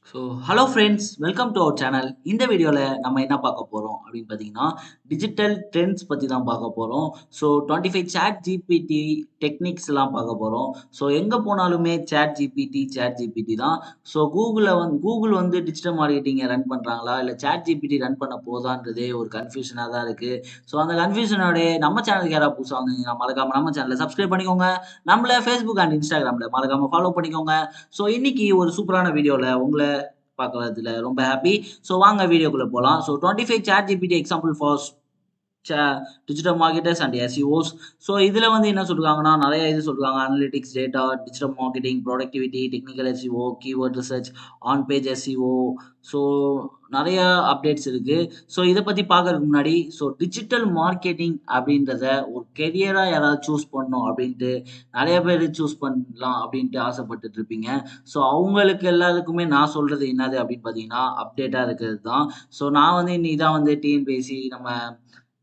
So hello friends, welcome to our channel. இந்த வீடியோவில் நம்ம என்ன பார்க்க போகிறோம் அப்படின்னு பார்த்தீங்கன்னா, டிஜிட்டல் ட்ரெண்ட்ஸ் பற்றி தான் பார்க்க போகிறோம். ஸோ 25 சேட் ஜிபிடி டெக்னிக்ஸ்லாம் பார்க்க போகிறோம். ஸோ எங்கே போனாலுமே சேட் ஜிபிடி தான். ஸோ கூகுள் வந்து டிஜிட்டல் மார்க்கெட்டிங்கை ரன் பண்ணுறாங்களா, இல்லை சேட் ஜிபிடி ரன் பண்ண போதான்றதே ஒரு கன்ஃபியூஷனாக தான் இருக்குது. ஸோ அந்த கன்ஃபியூஷனோட நம்ம சேனலுக்கு யாராவது புதுசாக வந்தீங்கன்னா மறக்காம நம்ம சேனலை சப்ஸ்கிரைப் பண்ணிக்கோங்க. நம்மள ஃபேஸ்புக் அண்ட் இன்ஸ்டாகிராமில் மறக்காம ஃபாலோ பண்ணிக்கோங்க. ஸோ இன்னைக்கு ஒரு சூப்பரான வீடியோவில் உங்களை பார்க்கறதுல ரொம்ப ஹாப்பி. ஸோ வாங்க வீடியோக்குள்ள போலாம். So 25 chat GPT example for digital marketers and SEOs. So இதில் வந்து என்ன சொல்றாங்கன்னா, நிறைய இது சொல்றாங்க. Analytics, data, digital marketing, productivity, technical SEO, keyword research, on page SEO. So நிறைய அப்டேட்ஸ் இருக்கு. ஸோ இதை பத்தி பார்க்கறதுக்கு முன்னாடி, ஸோ டிஜிட்டல் மார்க்கெட்டிங் அப்படின்றத ஒரு கெரியரா யாராவது சூஸ் பண்ணணும் அப்படின்ட்டு நிறைய பேர் சூஸ் பண்ணலாம் அப்படின்ட்டு ஆசைப்பட்டுட்டு இருப்பீங்க. ஸோ அவங்களுக்கு எல்லாருக்குமே நான் சொல்றது என்னது அப்படின்னு பார்த்தீங்கன்னா, அப்டேட்டா இருக்கிறது தான். ஸோ நான் வந்து இன்னைக்கு தான் வந்து டிஎன்பிஎஸ்சி நம்ம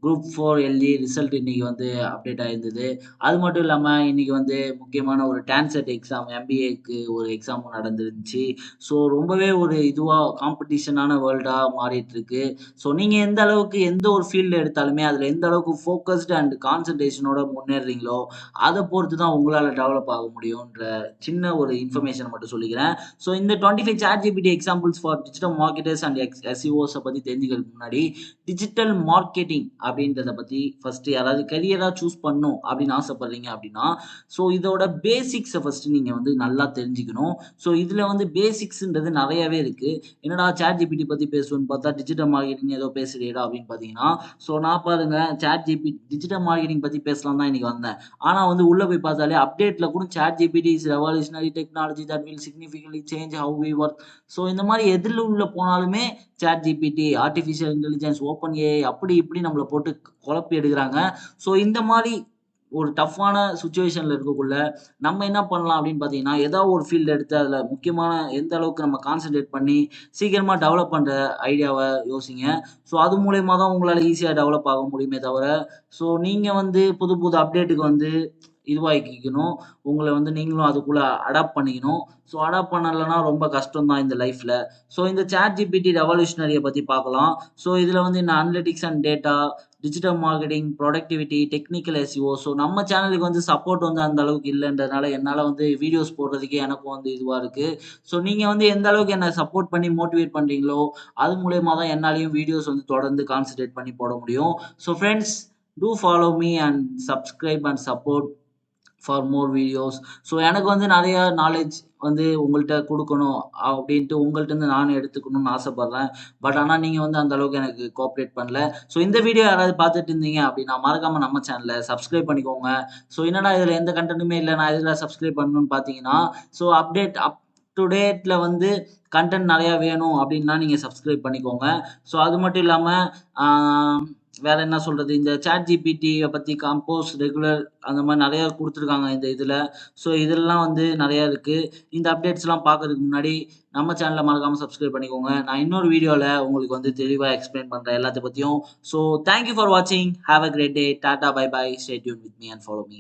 குரூப் 4 எல்இ ரிசல்ட் இன்னைக்கு வந்து அப்டேட் ஆயிருந்தது. அது மட்டும் இல்லாம இன்னைக்கு வந்து முக்கியமான ஒரு டான்செட் எக்ஸாம் எம்பிஏக்கு ஒரு எக்ஸாமும் நடந்துருந்துச்சு. ஸோ ரொம்பவே ஒரு இதுவா காம்படிஷனான வேர்ல்டா மாறிட்டு இருக்கு. ஸோ நீங்க எந்த அளவுக்கு எந்த ஒரு ஃபீல்டு எடுத்தாலுமே அதுல எந்த அளவுக்கு ஃபோக்கஸ்டு அண்ட் கான்சன்ட்ரேஷனோட முன்னேறுறீங்களோ, அத பொறுத்து தான் உங்களால டெவலப் ஆக முடியும்ன்ற சின்ன ஒரு இன்ஃபர்மேஷன மட்டும் சொல்லிக்கிறேன். ஸோ இந்த 25 chat GPT examples for digital marketers and SEOs பத்தி தெரிஞ்சுக்கிறதுக்கு முன்னாடி, டிஜிட்டல் மார்க்கெட்டிங் அப்படின்றத பத்தி ஃபர்ஸ்ட் யாராவது கரியரா சூஸ் பண்ணும் அப்படின்னு ஆசைப்படுறீங்க அப்படின்னா, ஸோ இதோட பேசிக்ஸை ஃபர்ஸ்ட் நீங்க வந்து நல்லா தெரிஞ்சுக்கணும். ஸோ இதுல வந்து பேசிக்ஸ்ன்றது நிறையவே இருக்கு. என்னடா சாட் ஜிபிடி பத்தி பேசுவோன்னு பார்த்தா டிஜிட்டல் மார்க்கெட்டிங் ஏதோ பேசுறியேடா அப்படின்னு பார்த்தீங்கன்னா, ஸோ நான் பாருங்க சாட் ஜிபி டிஜிட்டல் மார்க்கெட்டிங் பத்தி பேசலாம் தான் இன்னைக்கு வந்தேன். ஆனா வந்து உள்ள போய் பார்த்தாலே அப்டேட்ல கூட ChatGPT is revolutionary technology that will significantly change how we work. So இந்த மாதிரி எதில் உள்ள போனாலுமே ChatGPT, artificial intelligence, OpenAI அப்படி இப்படி நம்மள போட்டு குழப்பி எடுக்குறாங்க. ஸோ இந்த மாரி ஒரு டஃப்பான சிச்சுவேஷன்ல இருக்கக்குள்ள, நம்ம என்ன பண்ணலாம் அப்படின்னு பார்த்தீங்கன்னா, ஏதாவது ஒரு ஃபீல்ட் எடுத்து அதில முக்கியமான எந்த அளவுக்கு நம்ம கான்சன்ட்ரேட் பண்ணி சீக்கிரமா டெவலப் பண்ற ஐடியாவ யோசிங்க. ஸோ அது மூலியமா தான் உங்களால ஈஸியா டெவலப் ஆக முடியுமே தவிர, ஸோ நீங்க வந்து புது புது அப்டேட்டுக்கு வந்து இதுவாக்கிக்கணும். உங்கள வந்து நீங்களும் அதுக்குள்ள அடாப்ட் பண்ணிக்கணும். ஸோ அடாப்ட் பண்ணலன்னா ரொம்ப கஷ்டம் தான் இந்த லைஃப்ல. ஸோ இந்த சாட் ஜிபிடி ரெவல்யூஷனரிய பத்தி பார்க்கலாம். ஸோ இதுல வந்து இந்த analytics and data, digital marketing, productivity, technical SEO. So நம்ம சேனலுக்கு வந்து சப்போர்ட் வந்து அந்த அளவுக்கு இல்லன்றதுனால என்னால வந்து வீடியோஸ் போடுறதுக்கே எனக்கும் வந்து இதுவா இருக்கு. ஸோ நீங்க வந்து எந்த அளவுக்கு என்ன சப்போர்ட் பண்ணி மோட்டிவேட் பண்றீங்களோ, அது மூலியமா தான் என்னாலயும் வீடியோஸ் வந்து தொடர்ந்து கான்சன்ட்ரேட் பண்ணி போட முடியும். So friends, do follow me and subscribe and support for more videos. So எனக்கு வந்து நிறைய நாலேட்ஜ் வந்து உங்கள்ட்ட குடுக்கணும் அப்படின்ட்டு உங்கள்ட்டருந்து நானும் எடுத்துக்கணும்னு ஆசைப்படுறேன். பட் ஆனா நீங்க வந்து அந்த அளவுக்கு எனக்கு கோஆப்பரேட் பண்ணல. ஸோ இந்த வீடியோ யாராவது பார்த்துட்டு இருந்தீங்க அப்படின்னா, மறக்காம நம்ம சேனல சப்ஸ்கிரைப் பண்ணிக்கோங்க. ஸோ என்னடா இதுல எந்த கன்டென்ட்டுமே இல்ல, நான் எதுல சப்ஸ்கிரைப் பண்ணணும்னு பார்த்தீங்கன்னா, ஸோ அப் டு டேட்ல வந்து கன்டென்ட் நிறையா வேணும் அப்படின்னா நீங்க சப்ஸ்கிரைப் பண்ணிக்கோங்க. ஸோ அது மட்டும் இல்லாம, ஆ வேற என்ன சொல்றது? இந்த சாட் ஜிபிடிய பத்தி கம்போஸ், ரெகுலர் அந்த மாரி நெறைய குடுத்துருக்காங்க இந்த இதுல. ஸோ இதெல்லாம் வந்து நெறைய இருக்கு. இந்த அப்டேட்ஸ்லாம் பார்க்கறதுக்கு முன்னாடி நம்ம சேனல மறக்காம சப்ஸ்கிரைப் பண்ணிக்கோங்க. நான் இன்னொரு வீடியோல உங்களுக்கு வந்து தெளிவா எக்ஸ்பிளைன் பண்றேன் எல்லாத்த பத்தியும். ஸோ தேங்க் யூ ஃபார் வாட்சிங். Have a great day. Tata, bye bye. Stay tuned with me and follow me.